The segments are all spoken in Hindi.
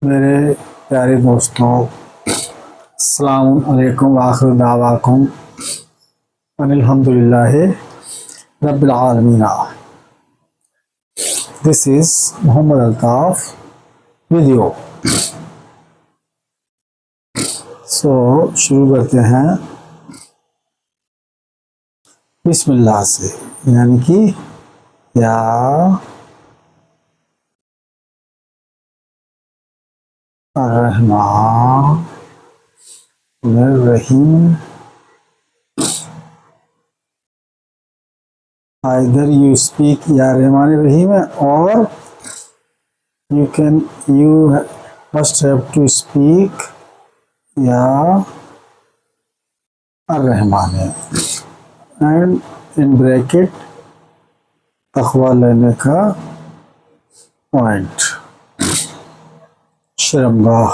मेरे प्यारे दोस्तों, अस्सलाम वालेकुम व आखिर दावाकुम अनिल्हम्दुलिल्लाहि रब्बिल आलमीन। This is Mohammad Altaf video. शुरू करते हैं बिस्मिल्लाह से, यानी कि या रहमान रहीम। Either you speak या रहमान रहीम है, और you must have to speak या रहमान है। एंड इन ब्रैकेट तकवा लेने का पॉइंट शर्मगाह,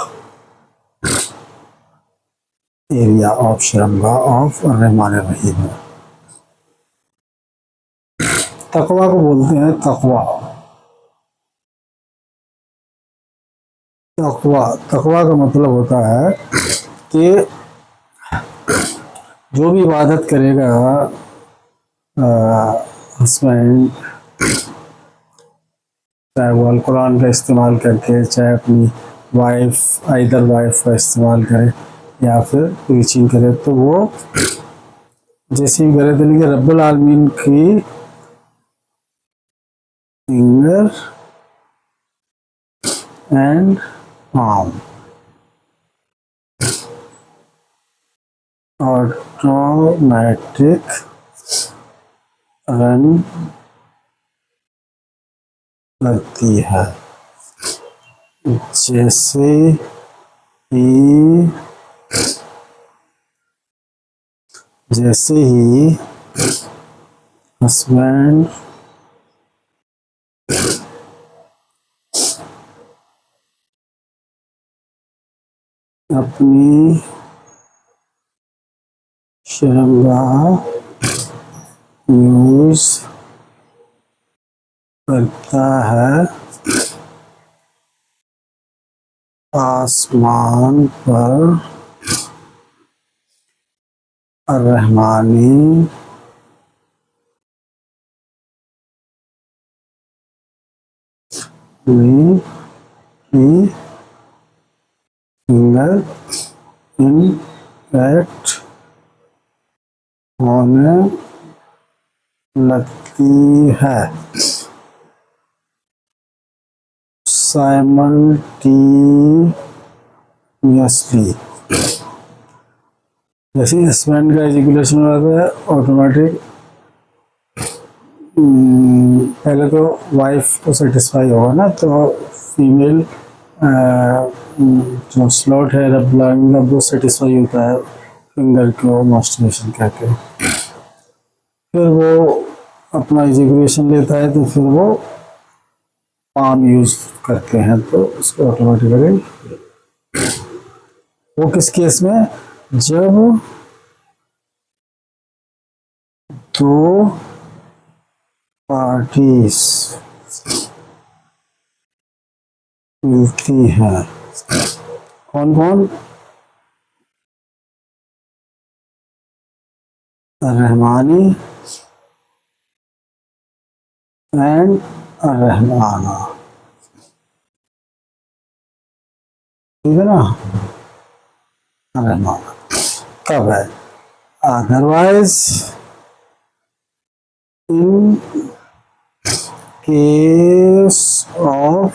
एरिया ऑफ शर्मगाह ऑफ रहमान रहीम है। तकवा को बोलते हैं तकवा। तकवा तकवा का मतलब होता है कि जो भी इबादत करेगा हस्बैंड, चाहे वो अल कुरान का इस्तेमाल करके, चाहे अपनी वाइफ आइदर वाइफ का इस्तेमाल करे या फिर प्रीचिंग करे, तो वो जैसे ही करे दिल के रब्बुल आलमीन की finger and palm automatic run करती है। जैसे ही हस्बैंड अपनी शर्मगाह यूज करता है, आसमान पर रहमानी की फिंगर इम्पैक्ट होने लगती है। साइमल्टेनियसली, जैसे हस्बैंड का एजुकेशन होता है ऑटोमेटिक पहले तो वाइफ को सेटिस्फाई होगा ना, तो फीमेल जो स्लॉट है रब वो सेटिस्फाई होता है फिंगर को मास्टरबेशन करके। फिर वो अपना एजुकेशन लेता है, तो फिर वो पाम यूज करते हैं, तो उसको ऑटोमेटिकली। वो किस केस में? जब दो पार्टीज मिलती हैं। कौन कौन? रहमानी एंड रहमाना, ठीक है ना? रहमाना कब है? Otherwise in case of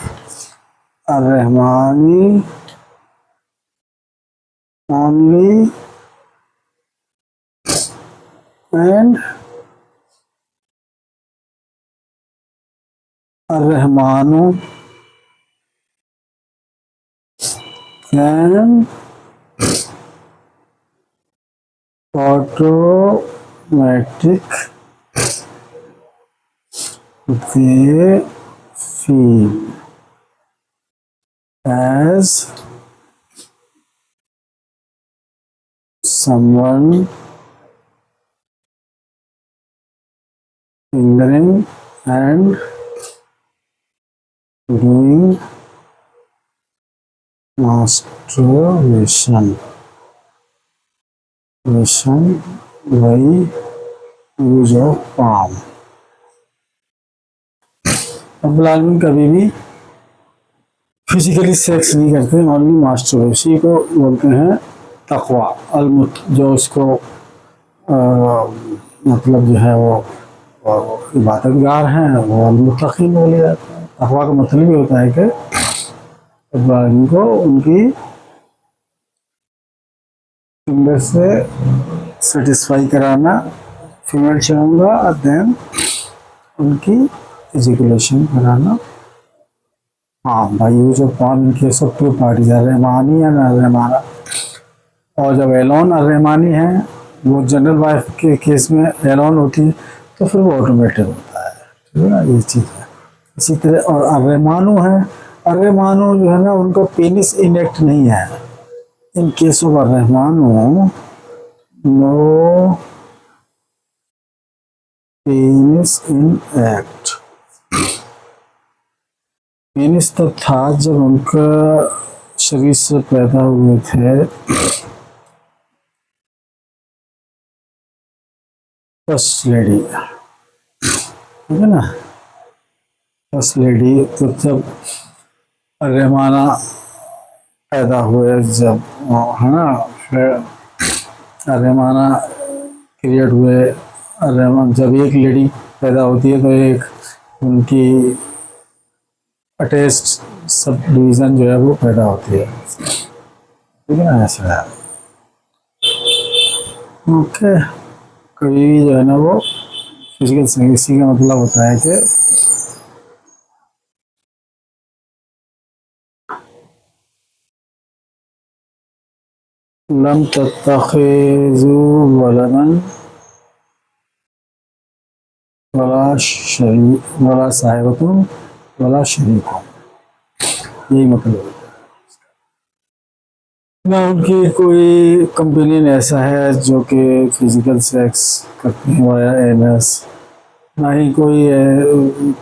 Rahmani only and रहमानु can automatic they feel as someone fingering and doing masturbation वही यूज ऑफ पाम। अब आदमी कभी भी फिजिकली सेक्स नहीं करते, ओनली मास्टर, उसी को बोलते हैं तकवा अलमुत, जो उसको मतलब जो है वो इबादतगार हैं वो अलमुत्तकीन बोले जाते हैं। तकवा का मतलब ये होता है कि आदमी को उनकी फिंगर से सेटिस्फाई कराना, फीमेल चाहूँगा, और देन उनकी एजुकेशन कराना। हाँ भाई, use of palm in case of two parties, रहमानी या रहमाना। और जब एलोन और रहमानी है, वो जनरल वाइफ के केस में एलोन होती है, तो फिर वो ऑटोमेटिक होता है। ठीक है ना, ये चीज़ है। इसी तरह और अर्रेमानो है, अर्रेमानो जो है ना, उनका पेनिस इनेक्ट नहीं है। इन केस ऑफ अर्रेमानो no penis in act. Penis तब था जब उनका शरीर से पैदा हुए थे फर्स्ट लेडी, ठीक है ना, फर्स्ट लेडी। तो जब रहमाना पैदा हुए, जब है ना, फिर रहमाना क्रिएट हुए। रहमान जब एक लेडी पैदा होती है तो एक उनकी अटैच्ड सब डिवीज़न जो है वो पैदा होती है, ठीक है ना, ऐसा है। ओके, कभी भी जो है ना वो फिजिकल सेक्रेसी का मतलब होता है कि लम तत्तखिज़ू वलदन वला शरीक वला साहिबतुन वला शरीकुन, यही मतलब है। ना उनकी कोई कंपेनियन ऐसा है जो कि फिजिकल सेक्स करते हैं वाया एनएस, ना ही कोई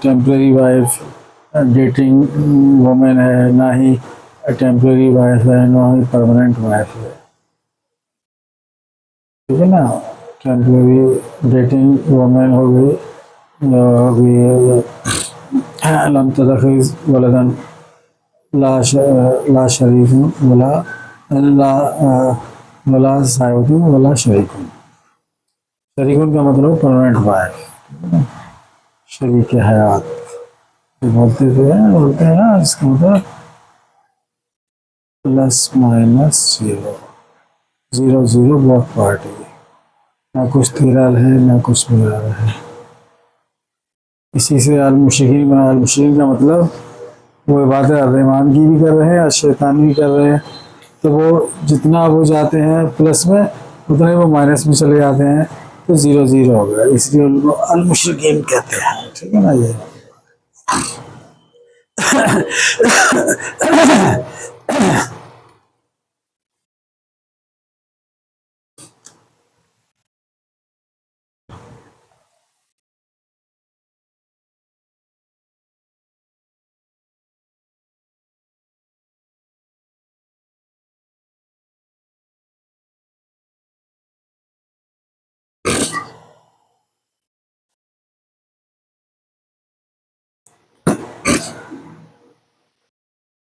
टेम्परेरी वाइफ डेटिंग वुमेन है, ना ही टेम्परेरी वाइफ है, ना ही परमानेंट वाइफ है, ठीक है ना। टेम्परेरी डेटिंग वुमेन हो गई, लम तत्तखिज़ वलदन ला शरीक ला वला साहिबतुन वला शरीकुन। शरीकुन का मतलब परमानेंट वाइफ, शरीक हयात बोलते हैं ना, इसका मतलब plus minus zero, zero zero block party, ना कुछ तेरा रहे ना कुछ मेरा रहे। इसी से अल-मुशरिकीन बना। अल-मुशरिकीन का मतलब वो इबादत रहमान की भी कर रहे हैं और शैतान भी कर रहे हैं, तो वो जितना वो जाते हैं प्लस में, उतने वो माइनस में चले जाते हैं, तो ज़ीरो ज़ीरो हो गया, इसलिए उनको अल-मुशरिकीन कहते हैं, ठीक है ना। ये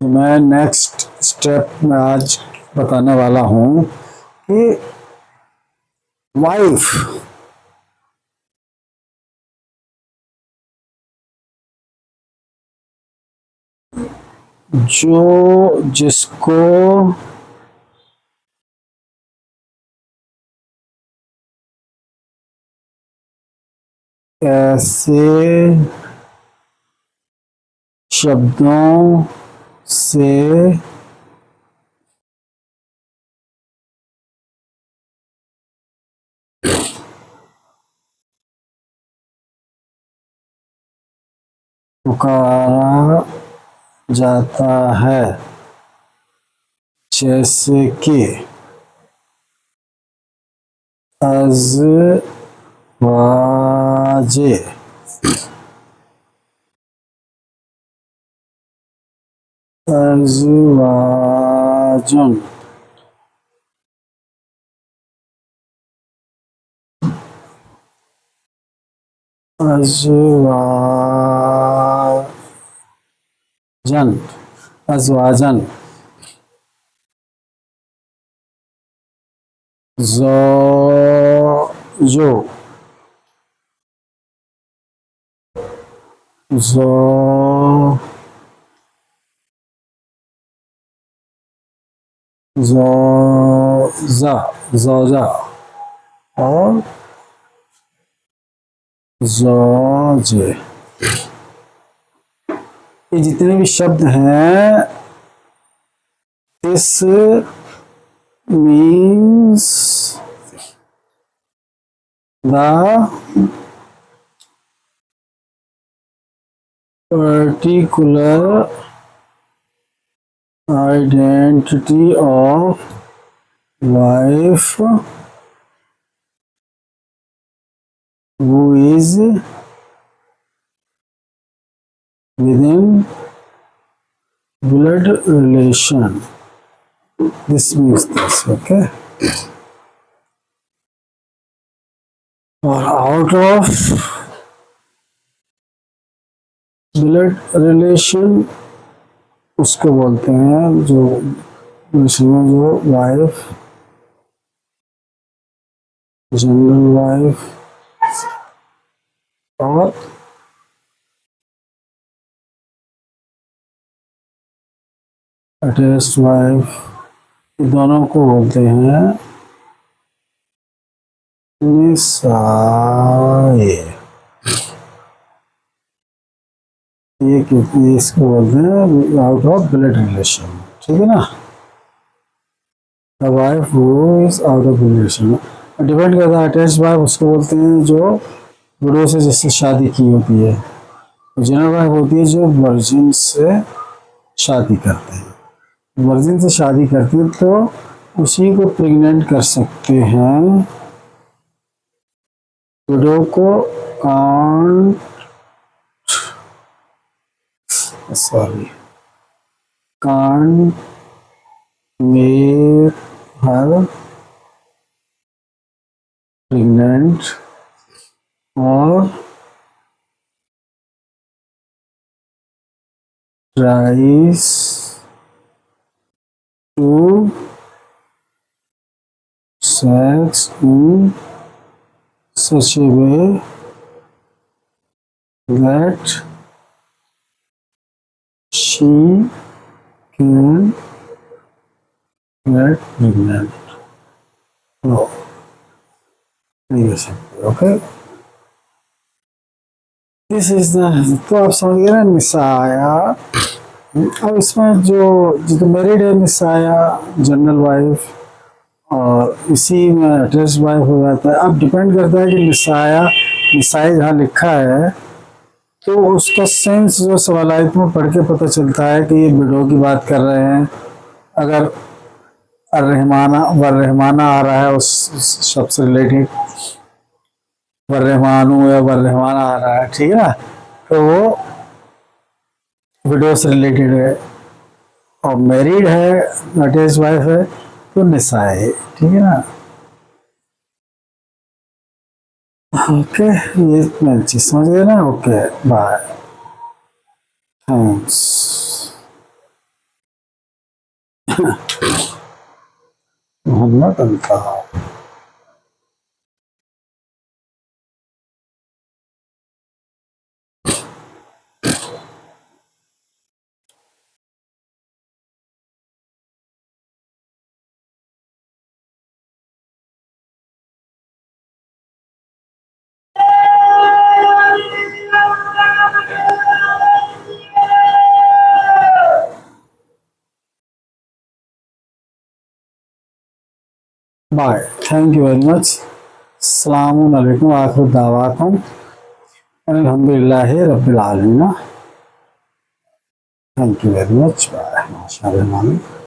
तो मैं नेक्स्ट स्टेप में आज बताने वाला हूँ कि वाइफ जो जिसको ऐसे शब्दों से पुकारा जाता है, जैसे कि अज़वाजे अज़वाजे अज़वाजुन, अज़वाजन, अज़वाजन, ज़ौजो, ज़ौ ज़ौज़ा, ज़ौजा और ज़ौजे। ये जितने भी शब्द हैं, this means the particular identity of wife who is within blood relation. This means this, okay? और out of blood relation उसको बोलते हैं जो रिलेशन में जो वाइफ, जनरल वाइफ और अटैच्ड वाइफ, दोनों को बोलते हैं निसाए। ये इसको बोलते हैं आउट ऑफ ब्लड रिलेशन, ठीक है ना। The wife who is out of blood relation depend करता है। अटैच्ड वाइफ उसको बोलते हैं जो विडो से जिससे शादी की होती है। जनरल वाइफ होती है जो वर्जिन से शादी करते हैं। वर्जिन से शादी करती है तो उसी को प्रेग्नेंट कर सकते हैं। विडो को can't can't make her pregnant or tries to sex in such a way that she can get pregnant. No, नहीं हो सकती। ओके, दिस इज द, तो आप समझ गए ना निसाया। अब इसमें जो मैरिड है निसाया जनरल वाइफ, और इसी में अटैच्ड वाइफ हो जाता है। अब डिपेंड करता है कि निसाई जहाँ लिखा है तो उसका सेंस जो सवालात में पढ़ के पता चलता है कि ये विडो की बात कर रहे हैं। अगर वर्रहमाना आ रहा है उस शब्द से रिलेटेड, वर्रहमानू या वर्रहमाना आ रहा है, ठीक है ना, तो वो विडो से रिलेटेड है। और मैरिड है, अटैच्ड वाइफ है तो निसा है, ठीक है ना। ओके, ये मैं चीज समझ गए ना। Okay, bye, thanks. Mohammad Altaf. Bye, thank you very much. अस्सलामु अलैकुम, आखिर दावाकुम अल्हम्दुलिल्लाहि रब्बिल आलमीन। Thank you very much. Bye, माशाअल्लाह।